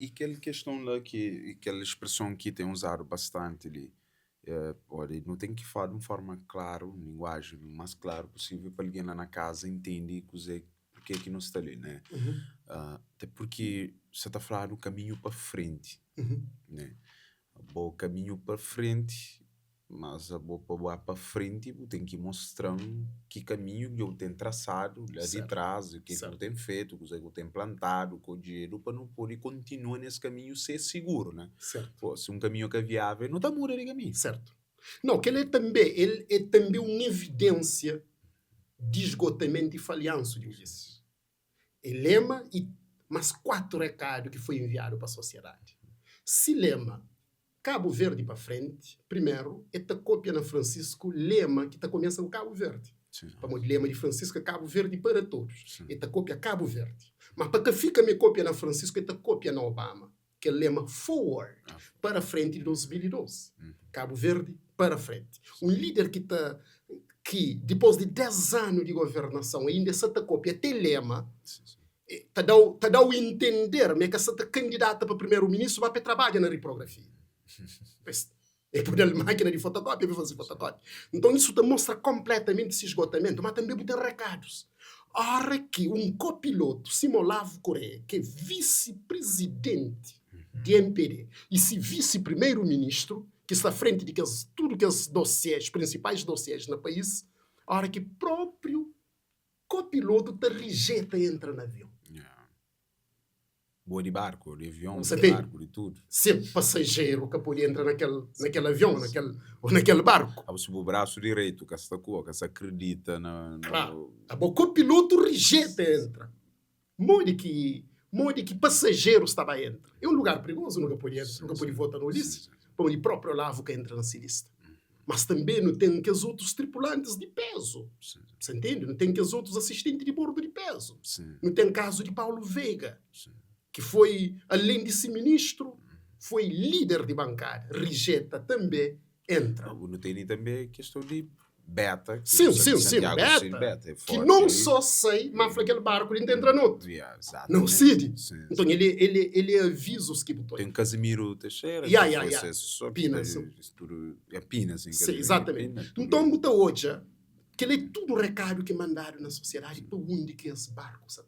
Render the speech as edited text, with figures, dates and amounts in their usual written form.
E aquela questão lá que aquela expressão que tem usado bastante ali, olha, não tem que falar de uma forma clara, uma linguagem o mais claro possível para alguém lá na casa entender porque é que não está ali, né? Uhum, Até porque você está a falar do caminho para frente, uhum, né? Bom caminho para frente, mas a boa para frente, eu tenho que mostrar que caminho eu tenho traçado lá de certo, trás, o que é que eu certo, tenho feito, o que é que eu tenho plantado, com o dinheiro, para não poder continuar nesse caminho ser seguro, né? certo, Pô, se um caminho que é viável, não está mudando de caminho. certo. Não, que ele é também uma evidência de esgotamento e falhanço de Ulisses. Lema e mais 4 recados que foi enviado para a sociedade. Se Lema, Cabo Verde para frente, primeiro, esta cópia na Francisco Lema, que está começa o Cabo Verde. Sim, Para o lema de Francisco é Cabo Verde para todos. sim. Esta cópia é Cabo Verde. Mas para que fica minha cópia na Francisco, esta cópia na Obama, que é lema forward, Ah, para frente de 2012. uhum, Cabo Verde para frente. Um sim, líder que depois de 10 anos de governação, ainda essa cópia tem lema, sim, sim. está a entender que essa candidata para primeiro-ministro vai para trabalhar na reprografia. É por ele máquina de fotocópia, vai fazer fotocópia. Então isso te mostra completamente esse esgotamento, mas também tem recados. A hora que um copiloto, Simolavo Correia, que é vice-presidente de MPD, e se vice-primeiro-ministro, que está à frente de tudo que os dossiês, principais dossiês no país, a hora que próprio copiloto te rejeita e entra no avião. Yeah. Boa de barco, de avião, Você de tem barco, de tudo. sempre passageiro que podia entrar naquele avião, ou naquele barco. Ah, o braço direito, que está com, que se acredita Claro. no... O copiloto rejeita e entra. Mode que passageiro estava a entrar. É um lugar perigoso, nunca pode entrar, Sim, nunca pode sim, votar no sim, Ulisses. sim, sim. Para o próprio Lavo que entra nessa lista. Mas também não tem que os outros tripulantes de peso. Sim, Você entende? Não tem que os outros assistentes de bordo de peso. sim, Não tem caso de Paulo Veiga, sim. que foi, além de ser ministro, foi líder de bancada. Rejeita também, entra. Não tem nem também questão de beta, que o Sim, sim, sim, Santiago Cid beta. beta é Que forte. não só sei, mas aquele barco ele entra no outro. Yeah, Não exatamente. Cid. Sim, Então sim. ele avisa os que botou. Tem o Casimiro Teixeira, Ya, que ya, foi ya. assessor, Pinas. isso tudo, é Pinas, em Sim, Casimiro, exatamente. Pinas, tudo Então, isso. muita hoje, que ele é tudo recado que mandaram na sociedade para onde que esse barco está.